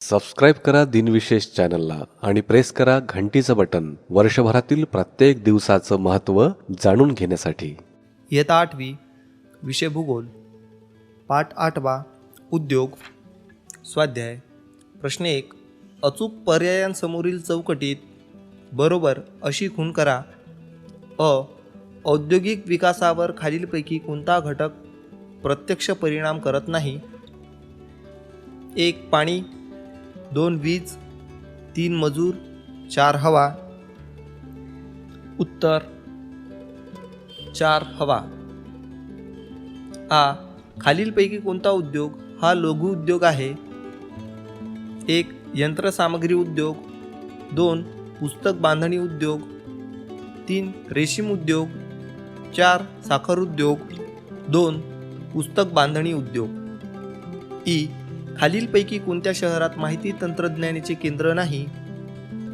Subscribe करा दिनविशेष चॅनलला आणि प्रेस करा घंटीचं बटन वर्षभरातील प्रत्येक दिवसाचं महत्त्व जाणून घेण्यासाठी. इयत्ता 8वी विषय भूगोल, पाठ 8वा उद्योग. स्वाध्याय प्रश्न 1. अचूक पर्यायांसमोरील चौकटीत बरोबर अशी खूण करा. औद्योगिक विकासावर खालीलपैकी कोणता घटक प्रत्यक्ष परिणाम करत नाही? 1. पाणी, 2. वीज, 3. मजूर, 4. हवा. उत्तर 4. हवा. आ. खालीलपैकी कोणता उद्योग हा लघु उद्योग आहे? 1. यंत्रसामग्री उद्योग, 2. पुस्तक बांधणी उद्योग, 3. रेशीम उद्योग, 4. साखर उद्योग, 2. पुस्तक बांधणी उद्योग. ई. खालीलपैकी कोणत्या शहरात माहिती तंत्रज्ञानाचे केंद्र नाही?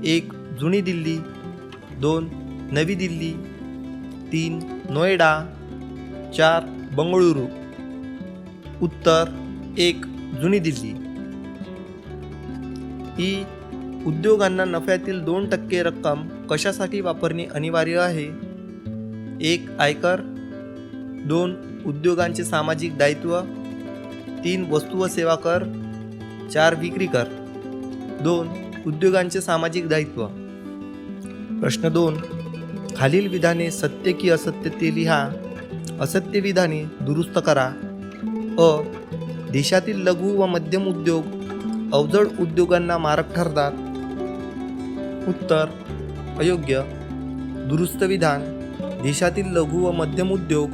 1. जुनी दिल्ली, 2. नवी दिल्ली, 3. नोएडा, 4. बंगळुरू. उत्तर 1. जुनी दिल्ली. ई. उद्योगांना नफ्यातील 2% रक्कम कशासाठी वापरणे अनिवार्य आहे? 1. आयकर, 2. उद्योगांचे सामाजिक दायित्व, 3. वस्तू व सेवा कर, 4. विक्री कर. 2. उद्योगांचे सामाजिक दायित्व. प्रश्न 2. खालील विधाने सत्य की असत्य ते लिहा. असत्य विधाने दुरुस्त करा. अ. देशातील लघु व मध्यम उद्योग अवजड उद्योगांना मारक ठरतात. उत्तर अयोग्य. दुरुस्त विधान. देशातील लघु व मध्यम उद्योग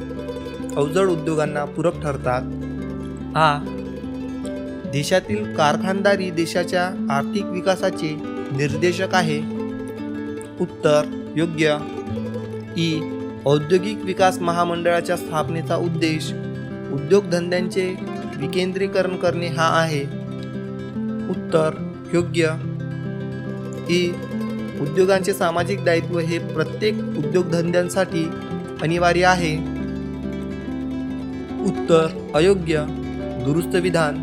अवजड उद्योगांना पूरक ठरतात. आ. देशातील कारखानदारी देशाच्या आर्थिक विकासाचे निर्देशक आहे. उत्तर योग्य. ई. औद्योगिक विकास महामंडळाच्या स्थापनेचा उद्देश उद्योगधंद्यांचे विकेंद्रीकरण करणे हा आहे. उत्तर योग्य. ई. उद्योगांचे सामाजिक दायित्व हे प्रत्येक उद्योगधंद्यांसाठी अनिवार्य आहे. उत्तर अयोग्य. दुरुस्त विधान.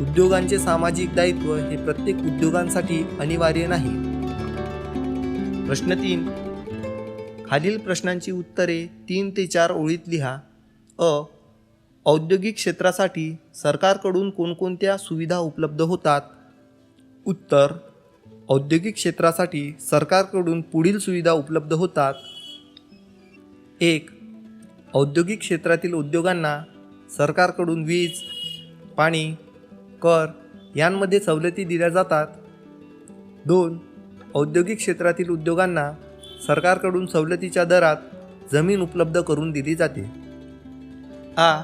उद्योगांचे सामाजिक दायित्व हे प्रत्येक उद्योगांसाठी अनिवार्य नाही. प्रश्न 3. खालील प्रश्नांची उत्तरे 3 ते 4 ओळीत लिहा. अ. औद्योगिक क्षेत्रासाठी सरकारकडून कोणकोणत्या सुविधा उपलब्ध होतात? उत्तर औद्योगिक क्षेत्रासाठी सरकारकडून पुढील सुविधा उपलब्ध होतात. 1. औद्योगिक क्षेत्रातील उद्योगांना सरकारकडून वीज, पाणी, कर यांमध्ये सवलती दिल्या जातात. 2. औद्योगिक क्षेत्रातील उद्योगांना सरकारकडून सवलतीच्या दरात जमीन उपलब्ध करून दिली जाते. आ.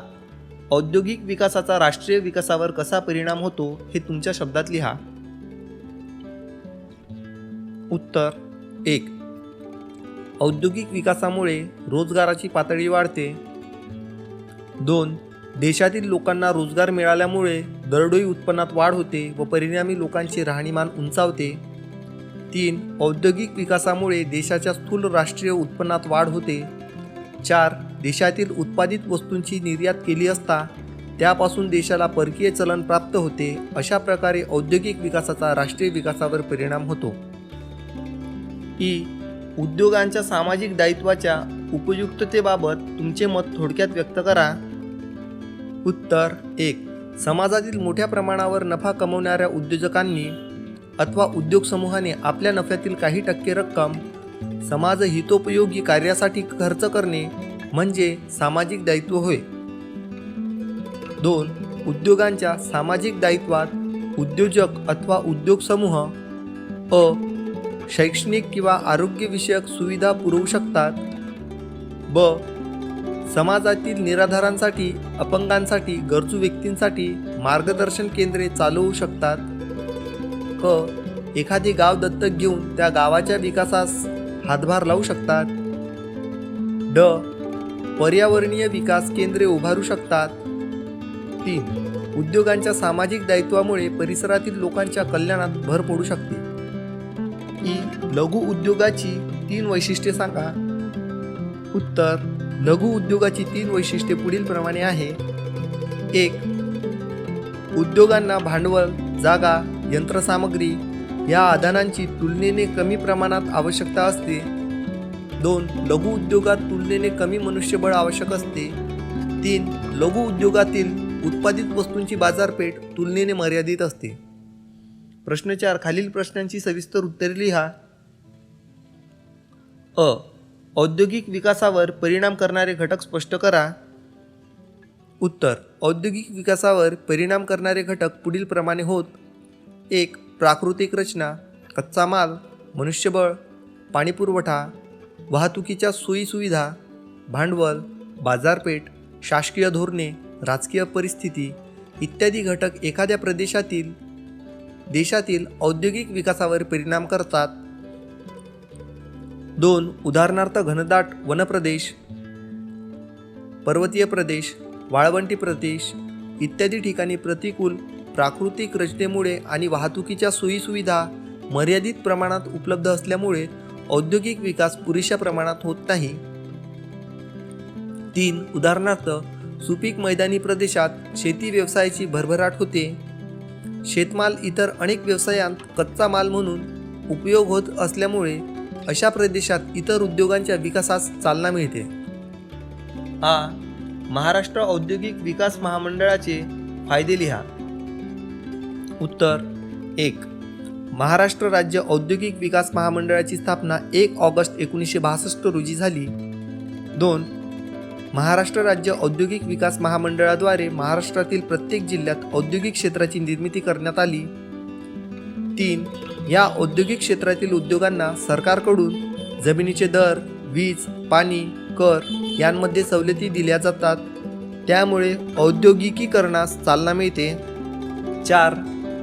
औद्योगिक विकासाचा राष्ट्रीय विकासावर कसा परिणाम होतो हे तुमच्या शब्दात लिहा. उत्तर 1. औद्योगिक विकासामुळे रोजगाराची पातळी वाढते. 2. देशातील लोकांना रोजगार मिळाल्यामुळे दरडोई उत्पन्नात वाढ होते व परिणामी लोकांचे राहणीमान उंचावते. 3. औद्योगिक विकासामुळे देशाच्या स्थूल राष्ट्रीय उत्पन्नात वाढ होते. 4. देशातील उत्पादित वस्तूंची निर्यात केली असता त्यापासून देशाला परकीय चलन प्राप्त होते. अशा प्रकारे औद्योगिक विकासाचा राष्ट्रीय विकासावर परिणाम होतो. ई. उद्योगांच्या सामाजिक दायित्वाच्या उपयुक्ततेबाबत तुमचे मत थोडक्यात व्यक्त करा. उत्तर 1. समाजातील मोठ्या प्रमाणावर नफा कमवणाऱ्या उद्योजकांनी अथवा उद्योग समूहाने आपल्या नफ्यातील काही टक्के रक्कम समाजहितोपयोगी कार्यासाठी खर्च करणे म्हणजे सामाजिक दायित्व होय. 2. उद्योगांच्या सामाजिक दायित्वात उद्योजक अथवा उद्योग समूह अ. शैक्षणिक किंवा आरोग्यविषयक सुविधा पुरवू शकतात. ब. समाजातील निराधारांसाठी, अपंगांसाठी, गरजू व्यक्तींसाठी मार्गदर्शन केंद्रे चालवू शकतात. क. एखादे गाव दत्तक घेऊन त्या गावाच्या विकासास हातभार लावू शकतात. ड. पर्यावरणीय विकास केंद्रे उभारू शकतात. 3. उद्योगांच्या सामाजिक दायित्वामुळे परिसरातील लोकांच्या कल्याणात भर पडू शकते. ई. लघु उद्योगाची 3 वैशिष्ट्ये सांगा. उत्तर लघु उद्योगाची 3 वैशिष्ट्ये पुढील प्रमाणे आहे. 1. उद्योगांना भांडवल, जागा, यंत्रसामग्री या आदानांची तुलनेने कमी प्रमाणात आवश्यकता असते. 2. लघु उद्योगात तुलनेने कमी मनुष्यबळ आवश्यक असते. 3. लघु उद्योगातील उत्पादित वस्तूंची बाजारपेठ तुलनेने मर्यादित असते. प्रश्न 4. खालील प्रश्नांची सविस्तर उत्तरे लिहा. अ. औद्योगिक विकासावर परिणाम करणारे घटक स्पष्ट करा. उत्तर. औद्योगिक विकासावर परिणाम करणारे घटक पुढील प्रमाणे होत. 1. प्राकृतिक रचना, कच्चा माल, मनुष्यबळ, पाणीपुरवठा, वाहतुकीच्या सोयीसुविधा, भांडवल, बाजारपेठ, शासकीय धोरणे, राजकीय परिस्थिती इत्यादी घटक एखाद्या देशातील औद्योगिक विकासावर परिणाम करतात. 2. उदाहरणार्थ घनदाट वनप्रदेश, पर्वतीय प्रदेश, वाळवंटी प्रदेश इत्यादी ठिकाणी प्रतिकूल प्राकृतिक रचनेमुळे आणि वाहतुकीच्या सोयीसुविधा मर्यादित प्रमाणात उपलब्ध असल्यामुळे औद्योगिक विकास पुरेशा प्रमाणात होत नाही. 3. उदाहरणार्थ सुपीक मैदानी प्रदेशात शेती व्यवसायाची भरभराट होते. शेतमाल इतर अनेक व्यवसायांत कच्चा माल म्हणून उपयोग होत असल्यामुळे अशा प्रदेशात इतर उद्योगांच्या विकासास चालना मिळते. आ. महाराष्ट्र औद्योगिक विकास महामंडळाचे फायदे लिहा. उत्तर. 1. महाराष्ट्र राज्य औद्योगिक विकास महामंडळाची स्थापना 1 ऑगस्ट 1962 रोजी झाली. 2. महाराष्ट्र राज्य औद्योगिक विकास महामंडळाद्वारे महाराष्ट्रातील प्रत्येक जिल्ह्यात औद्योगिक क्षेत्राची निर्मिती करण्यात आली. 3. या औद्योगिक क्षेत्रातील उद्योगांना सरकारकडून जमिनीचे दर, वीज, पाणी, कर यांमध्ये सवलती दिल्या जातात. त्यामुळे औद्योगिकीकरणास चालना मिळते. 4.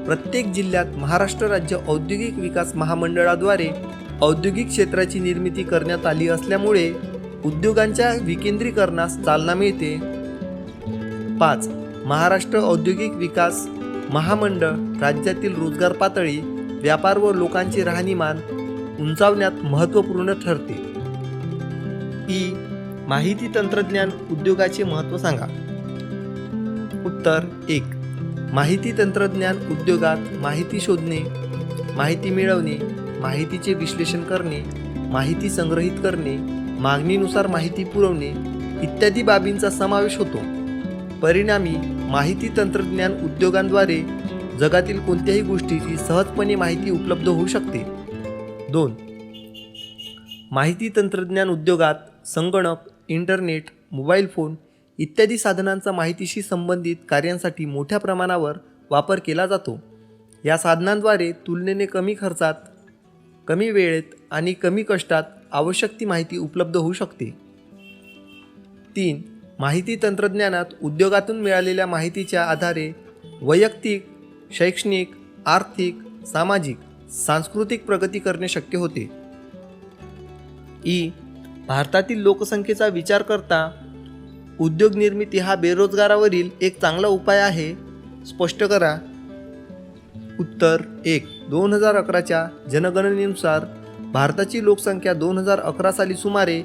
प्रत्येक जिल्ह्यात महाराष्ट्र राज्य औद्योगिक विकास महामंडळाद्वारे औद्योगिक क्षेत्राची निर्मिती करण्यात आली असल्यामुळे उद्योगांच्या विकेंद्रीकरणास चालना मिळते. 5. महाराष्ट्र औद्योगिक विकास महामंडळ राज्यातील रोजगार पातळी, व्यापार व लोकांचे राहणीमान उंचावण्यात महत्त्वपूर्ण ठरते. ई. माहिती तंत्रज्ञान उद्योगाचे महत्त्व सांगा. उत्तर. 1. माहिती तंत्रज्ञान उद्योगात माहिती शोधणे, माहिती मिळवणे, माहितीचे विश्लेषण करणे, माहिती संग्रहित करणे, मागणीनुसार माहिती पुरवणे इत्यादी बाबींचा समावेश होतो. परिणामी माहिती तंत्रज्ञान उद्योगांद्वारे जगातील कोणत्याही गोष्टीची सहजपणे माहिती उपलब्ध होऊ शकते. 2. माहिती तंत्रज्ञान उद्योगात संगणक, इंटरनेट, मोबाईल फोन इत्यादी साधनांचा माहितीशी संबंधित कार्यांसाठी मोठ्या प्रमाणावर वापर केला जातो. या साधनांद्वारे तुलनेने कमी खर्चात, कमी वेळेत आणि कमी कष्टात आवश्यक ती माहिती उपलब्ध होऊ शकते. 3. माहिती तंत्रज्ञानात उद्योगातून मिळालेल्या माहितीच्या आधारे वैयक्तिक, शैक्षणिक, आर्थिक, सामाजिक, सांस्कृतिक प्रगती करणे शक्य होते. ई. भारतातील लोकसंख्येचा विचार करता उद्योग निर्मिती हा बेरोजगारावरील एक चांगला उपाय आहे. स्पष्ट करा. उत्तर. 1. 2011च्या जनगणनेनुसार भारताची लोकसंख्या 2011 साली सुमारे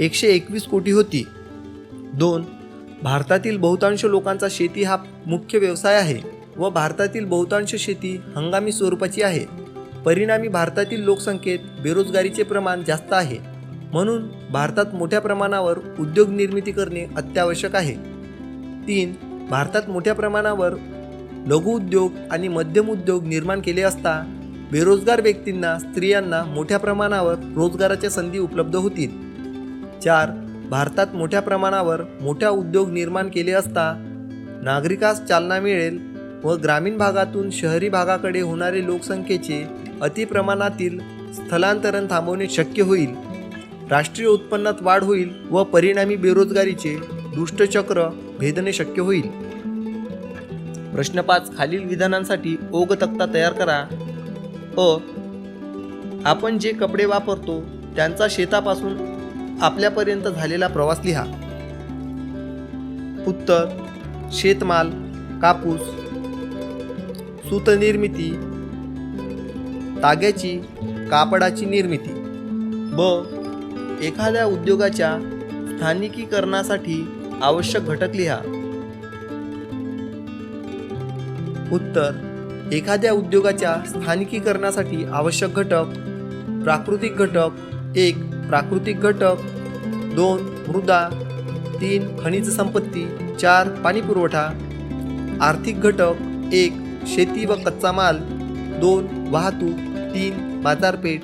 121 कोटी होती. 2. भारतातील बहुतांश लोकांचा शेती हा मुख्य व्यवसाय आहे व भारतातील बहुतांश शेती हंगामी स्वरूपाची आहे. परिणामी भारतातील लोकसंख्येत बेरोजगारीचे प्रमाण जास्त आहे. म्हणून भारतात मोठ्या प्रमाणावर उद्योग निर्मिती करणे अत्यावश्यक आहे. 3. भारतात मोठ्या प्रमाणावर लघु उद्योग आणि मध्यम उद्योग निर्माण केले असता बेरोजगार व्यक्तींना, स्त्रियांना मोठ्या प्रमाणावर रोजगाराच्या संधी उपलब्ध होतील. 4. भारतात मोठ्या प्रमाणावर मोठ्या उद्योग निर्माण केले असता नागरिकास चालना मिळेल व ग्रामीण भागातून शहरी भागाकडे होणारे लोकसंख्येचे अतिप्रमाणातील स्थलांतरण थांबवणे शक्य होईल. राष्ट्रीय उत्पन्नात वाढ होईल व परिणामी बेरोजगारीचे दुष्टचक्र भेदणे शक्य होईल. प्रश्न 5. खालील विधानांसाठी ओघ तक्ता तयार करा. अ. आपण जे कपडे वापरतो त्यांचा शेतापासून आपल्यापर्यंत झालेला प्रवास लिहा. उत्तर. शेतमाल, कापूस, सूतनिर्मिती, ताग्याची, कापडाची निर्मिती. ब. एखाद्या उद्योगाच्या स्थानिकीकरणासाठी आवश्यक घटक लिहा. उत्तर एखाद्या उद्योगाच्या स्थानिकीकरणासाठी आवश्यक घटक. प्राकृतिक घटक 1. प्राकृतिक घटक 2. मृदा 3. खनिज संपत्ती 4. पाणी पुरवठा. आर्थिक घटक 1. शेती व कच्चा माल 2. वाहतूक 3. बाजारपेठ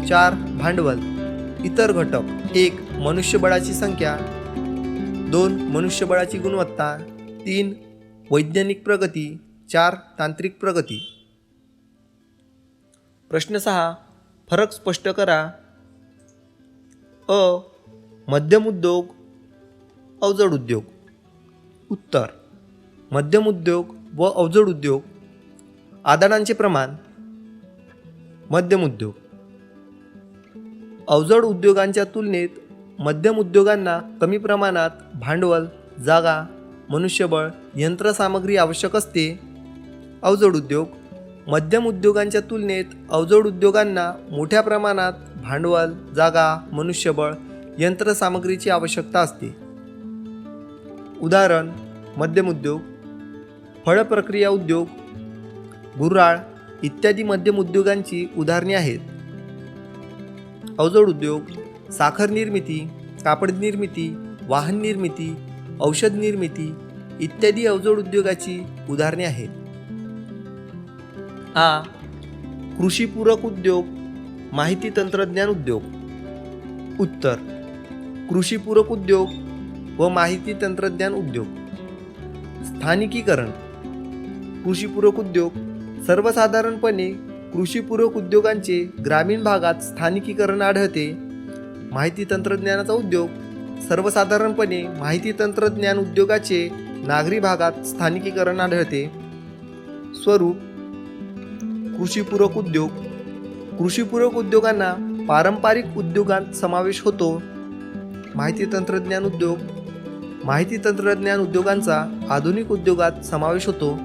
4. भांडवल. इतर घटक 1. मनुष्यबळाची संख्या 2. मनुष्यबळाची गुणवत्ता 3. वैज्ञानिक प्रगती 4. तांत्रिक प्रगती. प्रश्न 6. फरक स्पष्ट करा. अ. मध्यम उद्योग अवजड उद्योग. उत्तर मध्यम उद्योग व अवजड उद्योग. आदानांचे प्रमाण. मध्यम उद्योग. अवजड उद्योगांच्या तुलनेत मध्यम उद्योगांना कमी प्रमाणात भांडवल, जागा, मनुष्यबळ, यंत्रसामग्री आवश्यक असते. अवजड उद्योग. मध्यम उद्योगांच्या तुलनेत अवजड उद्योगांना मोठ्या प्रमाणात भांडवल, जागा, मनुष्यबळ, यंत्रसामग्रीची आवश्यकता असते. उदाहरण. मध्यम उद्योग. फळ प्रक्रिया उद्योग, गुऱ्हाळ इत्यादी मध्यम उद्योगांची उदाहरणे आहेत. अवजड उद्योग. साखर निर्मिती, कापड निर्मिती, वाहन निर्मिती, औषध निर्मिती इत्यादी अवजड उद्योगाची उदाहरणे आहेत. आ. कृषीपूरक उद्योग, माहिती तंत्रज्ञान उद्योग. उत्तर कृषीपूरक उद्योग व माहिती तंत्रज्ञान उद्योग. स्थानिकीकरण. कृषीपूरक उद्योग. सर्वसाधारणपणे कृषीपूरक उद्योगांचे ग्रामीण भागात स्थानिकीकरण आढळते. माहिती तंत्रज्ञानाचा उद्योग. सर्वसाधारणपणे माहिती तंत्रज्ञान उद्योगाचे नागरी भागात स्थानिकीकरण आढळते. स्वरूप. कृषीपूरक उद्योग. कृषीपूरक उद्योगांना पारंपरिक उद्योगांत समावेश होतो. माहिती तंत्रज्ञान उद्योग. माहिती तंत्रज्ञान उद्योगांचा आधुनिक उद्योगात समावेश होतो.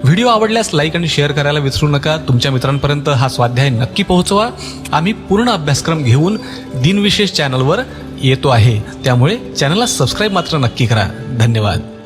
व्हिडिओ आवडल्यास लाईक आणि शेअर करायला विसरू नका. तुमच्या मित्रांपर्यंत हा स्वाध्याय नक्की पोहोचवा. आम्ही पूर्ण अभ्यासक्रम घेऊन दिनविशेष चॅनलवर येतो आहे, त्यामुळे चॅनलला सबस्क्राईब मात्र नक्की करा. धन्यवाद.